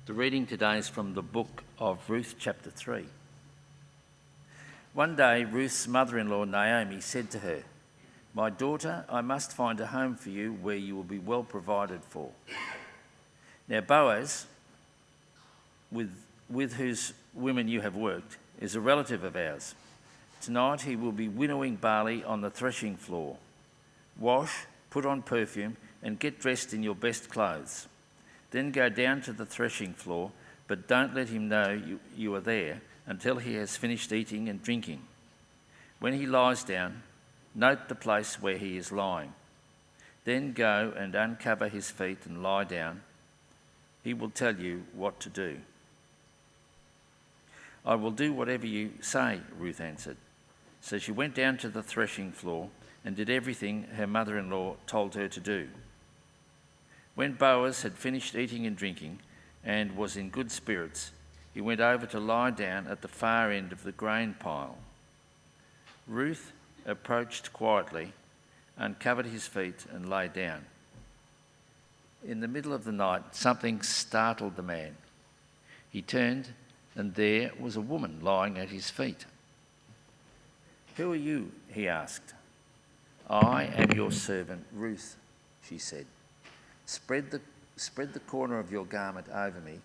The reading today is from the book of Ruth, chapter 3. One day, Ruth's mother-in-law, Naomi, said to her, "My daughter, I must find a home for you where you will be well provided for." Now Boaz, with whose women you have worked, is a relative of ours. Tonight he will be winnowing barley on the threshing floor. Wash, put on perfume, and get dressed in your best clothes. Then go down to the threshing floor, but don't let him know you are there until he has finished eating and drinking. When he lies down, note the place where he is lying. Then go and uncover his feet and lie down. He will tell you what to do. "I will do whatever you say," Ruth answered. So she went down to the threshing floor and did everything her mother-in-law told her to do. When Boaz had finished eating and drinking and was in good spirits, he went over to lie down at the far end of the grain pile. Ruth approached quietly, uncovered his feet and lay down. In the middle of the night, something startled the man. He turned, and there was a woman lying at his feet. "Who are you?" he asked. "I am your servant Ruth," she said. Spread the corner of your garment over me,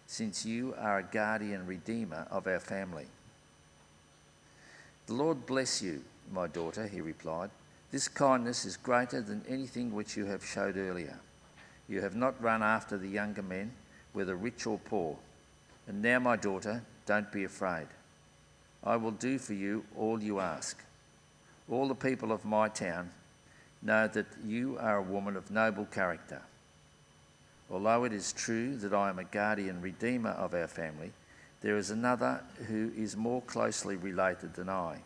since you are a guardian redeemer of our family." "The Lord bless you, my daughter," he replied. "This kindness is greater than anything which you have showed earlier. You have not run after the younger men, whether rich or poor. And now, my daughter, don't be afraid. I will do for you all you ask. All the people of my town know that you are a woman of noble character. Although it is true that I am a guardian redeemer of our family, there is another who is more closely related than I.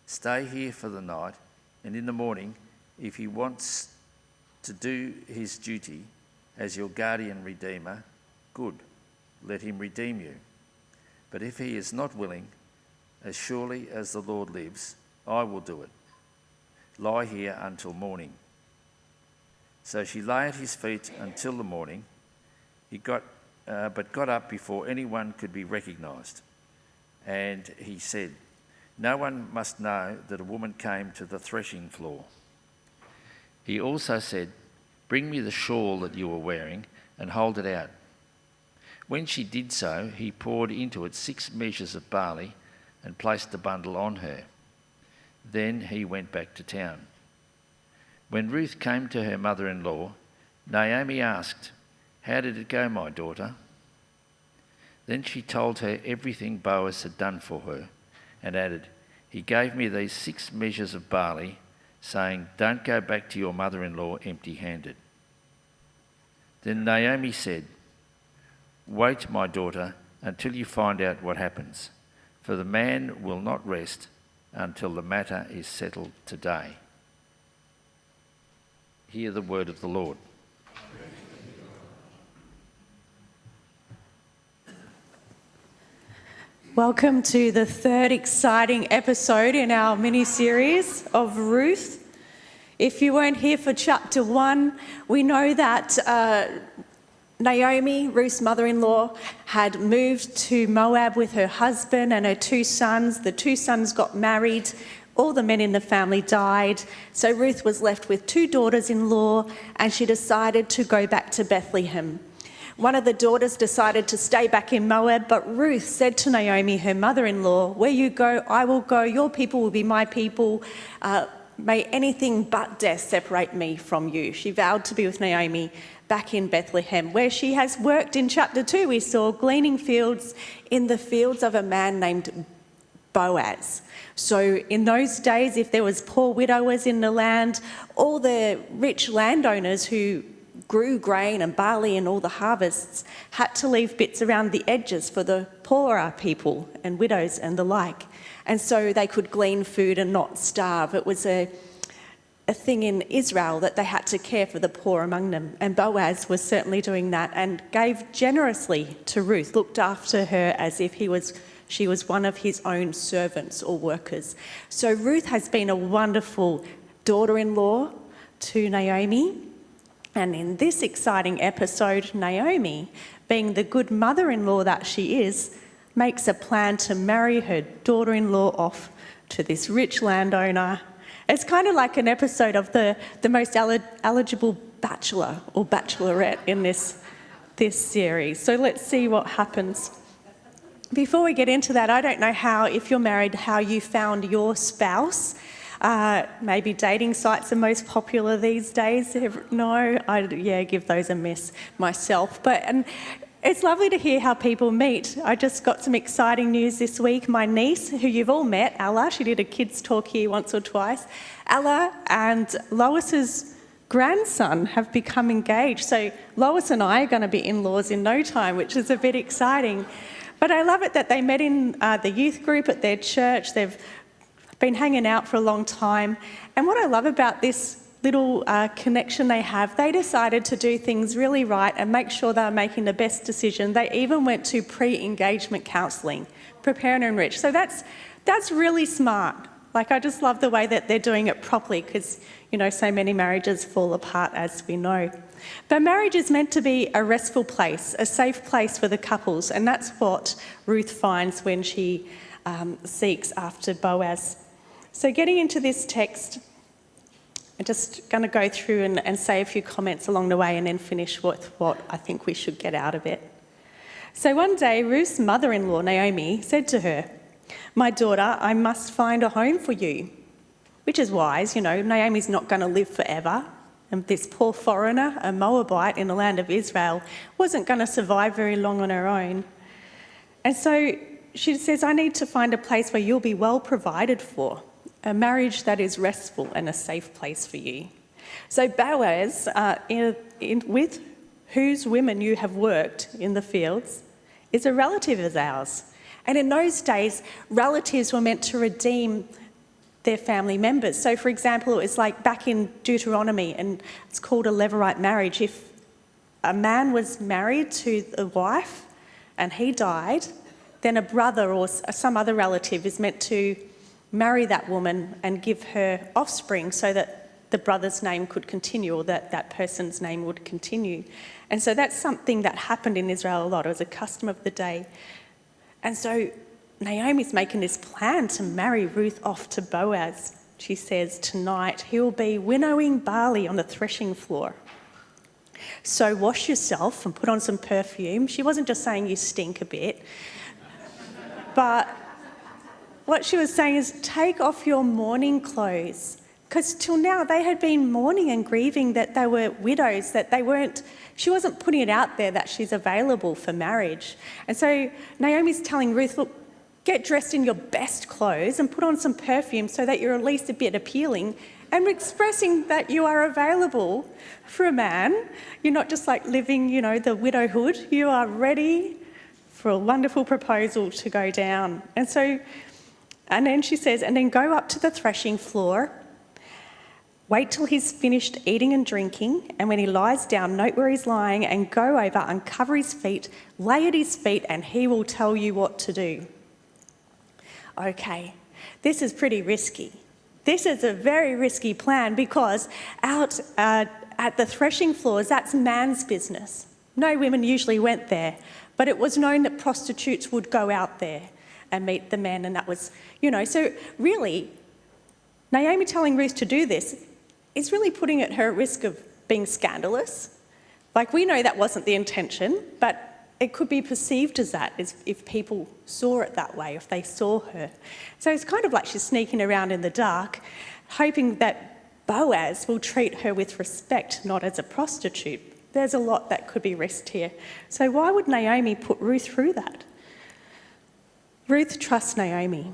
Stay here for the night, and in the morning, if he wants to do his duty as your guardian redeemer, good, let him redeem you. But if he is not willing, as surely as the Lord lives, I will do it. Lie here until morning." So she lay at his feet until the morning. He got up before anyone could be recognised. And he said, "No one must know that a woman came to the threshing floor." He also said, "Bring me the shawl that you are wearing and hold it out." When she did so, he poured into it 6 measures of barley and placed the bundle on her. Then he went back to town. When Ruth came to her mother-in-law, Naomi asked, "How did it go, my daughter?" Then she told her everything Boaz had done for her and added, "He gave me these 6 measures of barley, saying, 'Don't go back to your mother-in-law empty-handed.'" Then Naomi said, "Wait, my daughter, until you find out what happens, for the man will not rest until the matter is settled today." Hear the word of the Lord. Welcome to the third exciting episode in our mini-series of Ruth. If you weren't here for chapter 1, we know that Naomi, Ruth's mother-in-law, had moved to Moab with her husband and her 2 sons. The 2 sons got married. All the men in the family died. So Ruth was left with 2 daughters-in-law, and she decided to go back to Bethlehem. One of the daughters decided to stay back in Moab, but Ruth said to Naomi, her mother-in-law, "Where you go, I will go. Your people will be my people. May anything but death separate me from you." She vowed to be with Naomi back in Bethlehem, where she has worked. In chapter 2, we saw gleaning fields in the fields of a man named Boaz. So in those days, if there was poor widowers in the land, all the rich landowners who grew grain and barley and all the harvests had to leave bits around the edges for the poorer people and widows and the like. And so they could glean food and not starve. It was a thing in Israel that they had to care for the poor among them. And Boaz was certainly doing that and gave generously to Ruth, looked after her as if she was one of his own servants or workers. So Ruth has been a wonderful daughter-in-law to Naomi. And in this exciting episode, Naomi, being the good mother-in-law that she is, makes a plan to marry her daughter-in-law off to this rich landowner. It's kind of like an episode of the most eligible bachelor or bachelorette in this series. So let's see what happens. Before we get into that, I don't know how, if you're married, how you found your spouse. Maybe dating sites are most popular these days. No, give those a miss myself. And it's lovely to hear how people meet. I just got some exciting news this week. My niece, who you've all met, Ella, she did a kids' talk here once or twice. Ella and Lois's grandson have become engaged. So Lois and I are going to be in-laws in no time, which is a bit exciting. But I love it that they met in the youth group at their church. They've been hanging out for a long time. And what I love about this little connection they have, they decided to do things really right and make sure they were making the best decision. They even went to pre-engagement counselling, prepare and enrich. So that's really smart. I just love the way that they're doing it properly because, so many marriages fall apart, as we know. But marriage is meant to be a restful place, a safe place for the couples, and that's what Ruth finds when she seeks after Boaz. So getting into this text, I'm just going to go through and say a few comments along the way and then finish with what I think we should get out of it. So one day, Ruth's mother-in-law, Naomi, said to her, "My daughter, I must find a home for you." Which is wise, Naomi's not going to live forever. And this poor foreigner, a Moabite in the land of Israel, wasn't going to survive very long on her own. And so she says, "I need to find a place where you'll be well provided for, a marriage that is restful and a safe place for you." So Boaz, with whose women you have worked in the fields, is a relative of ours. And in those days, relatives were meant to redeem their family members. So, for example, it was like back in Deuteronomy, and it's called a Levirate marriage. If a man was married to a wife and he died, then a brother or some other relative is meant to marry that woman and give her offspring so that the brother's name could continue, or that person's name would continue. And so that's something that happened in Israel a lot. It was a custom of the day. And so Naomi's making this plan to marry Ruth off to Boaz. She says, "Tonight he'll be winnowing barley on the threshing floor. So wash yourself and put on some perfume." She wasn't just saying you stink a bit. But what she was saying is, take off your mourning clothes. Because till now they had been mourning and grieving that they were widows, that she wasn't putting it out there that she's available for marriage. And so Naomi's telling Ruth, look, get dressed in your best clothes and put on some perfume so that you're at least a bit appealing, and expressing that you are available for a man. You're not just living, the widowhood. You are ready for a wonderful proposal to go down. And then she says, and then go up to the threshing floor, wait till he's finished eating and drinking, and when he lies down, note where he's lying and go over, uncover his feet, lay at his feet, and he will tell you what to do. Okay, this is pretty risky. This is a very risky plan because out at the threshing floors, that's man's business. No women usually went there, but it was known that prostitutes would go out there and meet the men, and that was, so really, Naomi telling Ruth to do this is really putting her at risk of being scandalous. We know that wasn't the intention, but it could be perceived as that, as if people saw it that way, if they saw her. So it's kind of like she's sneaking around in the dark, hoping that Boaz will treat her with respect, not as a prostitute. There's a lot that could be risked here. So why would Naomi put Ruth through that? Ruth trusts Naomi,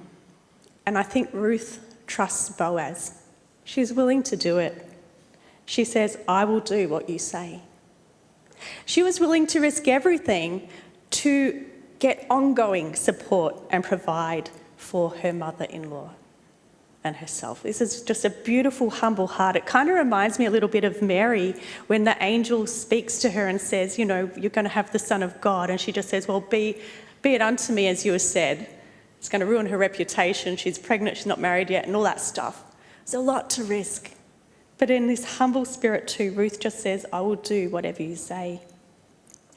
and I think Ruth trusts Boaz. She's willing to do it. She says, "I will do what you say." She was willing to risk everything to get ongoing support and provide for her mother-in-law and herself. This is just a beautiful, humble heart. It kind of reminds me a little bit of Mary when the angel speaks to her and says, you're going to have the Son of God. And she just says, well, be it unto me as you have said. It's going to ruin her reputation. She's pregnant, she's not married yet, and all that stuff. There's a lot to risk. But in this humble spirit too, Ruth just says, I will do whatever you say.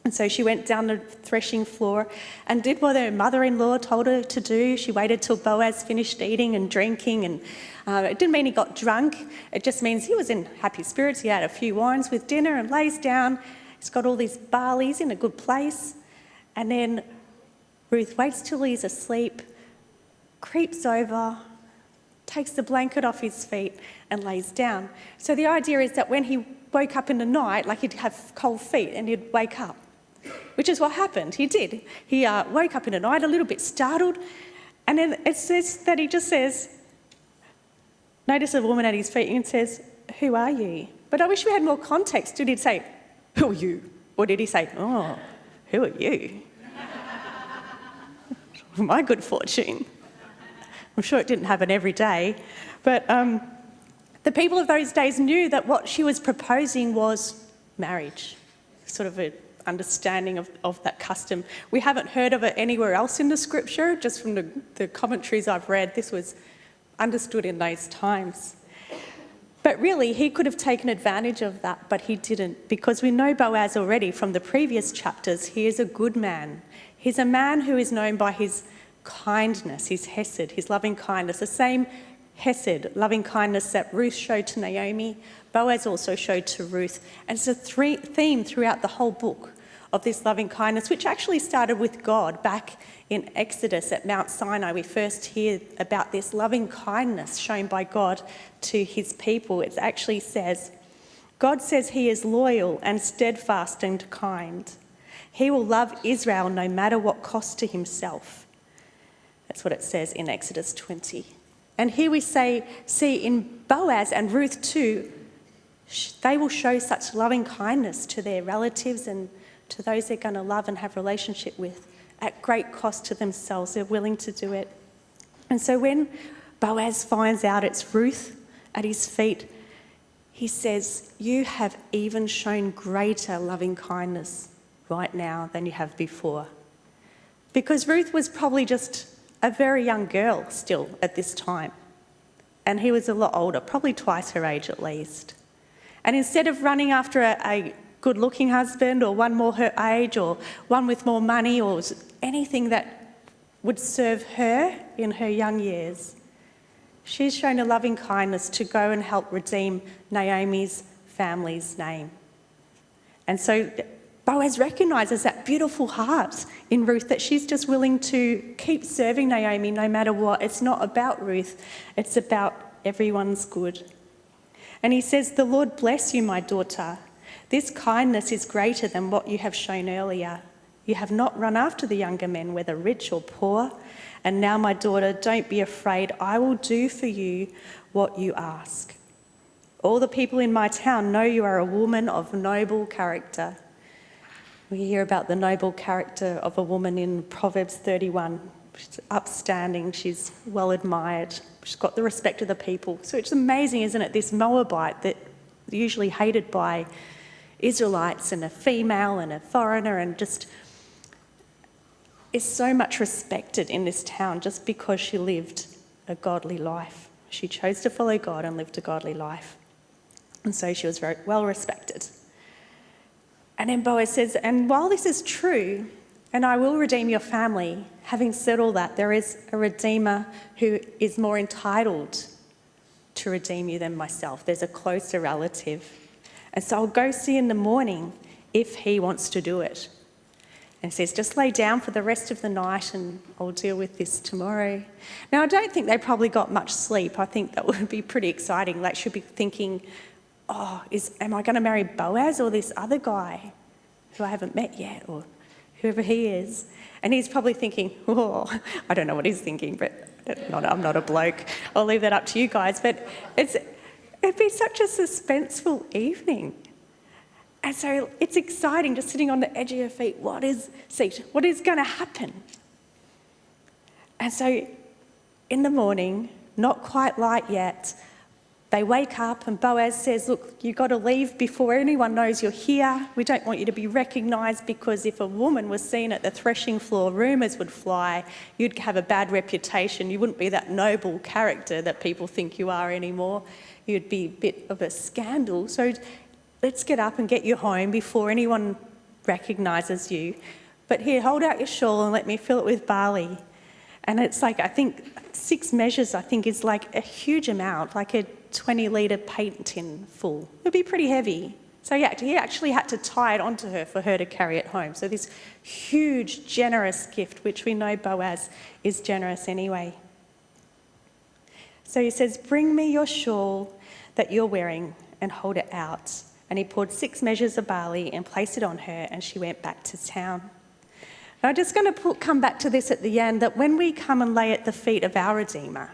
And so she went down the threshing floor and did what her mother-in-law told her to do. She waited till Boaz finished eating and drinking, and it didn't mean he got drunk. It just means he was in happy spirits. He had a few wines with dinner and lays down. He's got all these barleys in a good place. And then Ruth waits till he's asleep, creeps over, takes the blanket off his feet and lays down. So the idea is that when he woke up in the night, like he'd have cold feet and he'd wake up, which is what happened. He did. He woke up in the night a little bit startled, and then it says that he just says, notice a woman at his feet and says, who are you? But I wish we had more context. Did he say, who are you? Or did he say, oh, who are you? My good fortune. I'm sure it didn't happen every day. But the people of those days knew that what she was proposing was marriage, sort of an understanding of that custom. We haven't heard of it anywhere else in the scripture, just from the commentaries I've read. This was understood in those times. But really, he could have taken advantage of that, but he didn't, because we know Boaz already from the previous chapters. He is a good man. He's a man who is known by his kindness, his hesed, his loving kindness, the same hesed, loving kindness that Ruth showed to Naomi, Boaz also showed to Ruth. And it's a theme throughout the whole book of this loving kindness, which actually started with God back in Exodus at Mount Sinai. We first hear about this loving kindness shown by God to his people. It actually says, God says he is loyal and steadfast and kind. He will love Israel no matter what cost to himself. That's what it says in Exodus 20. And here we see in Boaz and Ruth too, they will show such loving kindness to their relatives and to those they're going to love and have a relationship with at great cost to themselves. They're willing to do it. And so when Boaz finds out it's Ruth at his feet, he says, you have even shown greater loving kindness right now than you have before. Because Ruth was probably just a very young girl still at this time. And he was a lot older, probably twice her age at least. And instead of running after a good-looking husband or one more her age or one with more money or anything that would serve her in her young years, she's shown a loving kindness to go and help redeem Naomi's family's name. And so Boaz recognises that beautiful heart in Ruth, that she's just willing to keep serving Naomi no matter what. It's not about Ruth, it's about everyone's good. And he says, the Lord bless you, my daughter. This kindness is greater than what you have shown earlier. You have not run after the younger men, whether rich or poor. And now, my daughter, don't be afraid. I will do for you what you ask. All the people in my town know you are a woman of noble character. We hear about the noble character of a woman in Proverbs 31. She's upstanding, she's well admired, she's got the respect of the people. So it's amazing, isn't it, this Moabite that usually hated by Israelites and a female and a foreigner, and just is so much respected in this town just because she lived a godly life. She chose to follow God and lived a godly life. And so she was very well respected. And then Boaz says, and while this is true, and I will redeem your family, having said all that, there is a redeemer who is more entitled to redeem you than myself. There's a closer relative. And so I'll go see in the morning if he wants to do it. And he says, just lay down for the rest of the night and I'll deal with this tomorrow. Now, I don't think they probably got much sleep. I think that would be pretty exciting. They should be thinking, am I going to marry Boaz or this other guy who I haven't met yet, or whoever he is? And he's probably thinking, I don't know what he's thinking, but I'm not a bloke. I'll leave that up to you guys. But it'd be such a suspenseful evening. And so it's exciting, just sitting on the edge of your feet. What is going to happen? And so in the morning, not quite light yet, They wake up and Boaz says, look, you've got to leave before anyone knows you're here. We don't want you to be recognised, because if a woman was seen at the threshing floor, rumours would fly. You'd have a bad reputation. You wouldn't be that noble character that people think you are anymore. You'd be a bit of a scandal. So let's get up and get you home before anyone recognises you. But here, hold out your shawl and let me fill it with barley. And it's like, I think 6 measures, is like a huge amount, like a 20-litre paint tin full. It'd be pretty heavy. So yeah, he actually had to tie it onto her for her to carry it home. So this huge, generous gift, which we know Boaz is generous anyway. So he says, bring me your shawl that you're wearing and hold it out. And he poured 6 measures of barley and placed it on her, and she went back to town. Now, I'm just going to come back to this at the end, that when we come and lay at the feet of our Redeemer,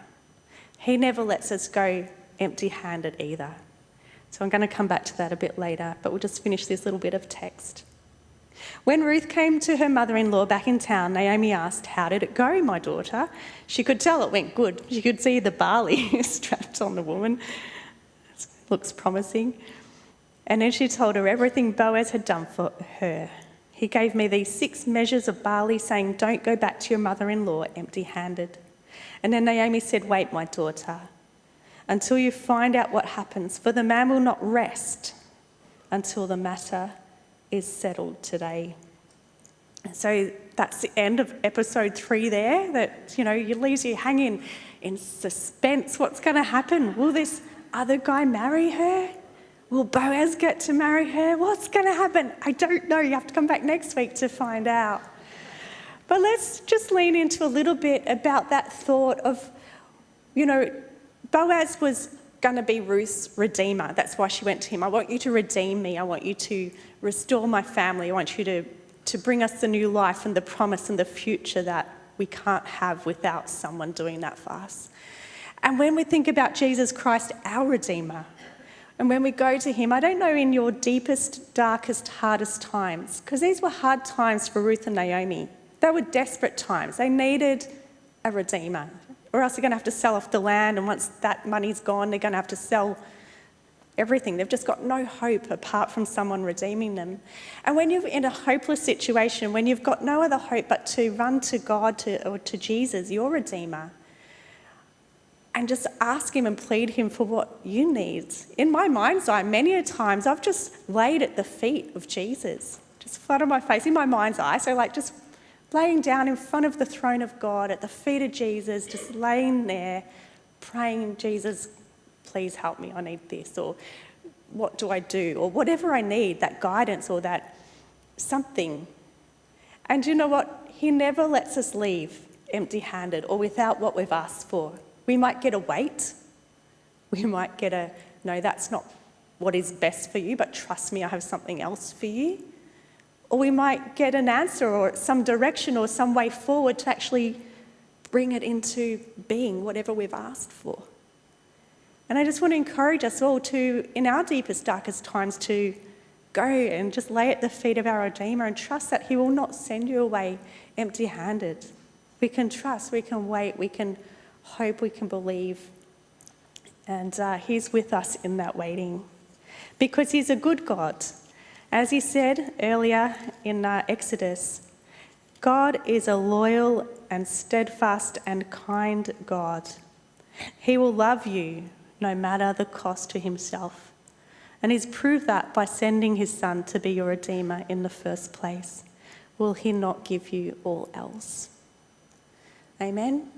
he never lets us go empty-handed either. So I'm going to come back to that a bit later, but we'll just finish this little bit of text. When Ruth came to her mother-in-law back in town, Naomi asked, how did it go, my daughter? She could tell it went good. She could see the barley strapped on the woman. It looks promising. And then she told her everything Boaz had done for her. He gave me these 6 measures of barley, saying, don't go back to your mother-in-law empty-handed. And then Naomi said, wait, my daughter, until you find out what happens, for the man will not rest until the matter is settled today. So that's the end of episode 3 there, that, it leaves you hanging in suspense. What's going to happen? Will this other guy marry her? Will Boaz get to marry her? What's going to happen? I don't know. You have to come back next week to find out. But let's just lean into a little bit about that thought of, Boaz was going to be Ruth's redeemer. That's why she went to him. I want you to redeem me. I want you to restore my family. I want you to bring us the new life and the promise and the future that we can't have without someone doing that for us. And when we think about Jesus Christ, our Redeemer, and when we go to him, I don't know in your deepest, darkest, hardest times, because these were hard times for Ruth and Naomi. They were desperate times. They needed a Redeemer, or else they're going to have to sell off the land, and once that money's gone, they're going to have to sell everything. They've just got no hope apart from someone redeeming them. And when you're in a hopeless situation, when you've got no other hope but to run to God or to Jesus, your Redeemer, and just ask him and plead him for what you need. In my mind's eye, many a times I've just laid at the feet of Jesus, just flat on my face in my mind's eye. So just laying down in front of the throne of God at the feet of Jesus, just laying there, praying, Jesus, please help me, I need this, or what do I do, or whatever I need, that guidance or that something. And you know what? He never lets us leave empty-handed or without what we've asked for. We might get a wait. We might get a, no, that's not what is best for you, but trust me, I have something else for you. Or we might get an answer or some direction or some way forward to actually bring it into being, whatever we've asked for. And I just want to encourage us all to, in our deepest, darkest times, to go and just lay at the feet of our Redeemer and trust that he will not send you away empty-handed. We can trust, we can wait, we can hope, we can believe. And he's with us in that waiting because he's a good God. As he said earlier in Exodus, God is a loyal and steadfast and kind God. He will love you no matter the cost to himself. And he's proved that by sending his son to be your Redeemer in the first place. Will he not give you all else? Amen.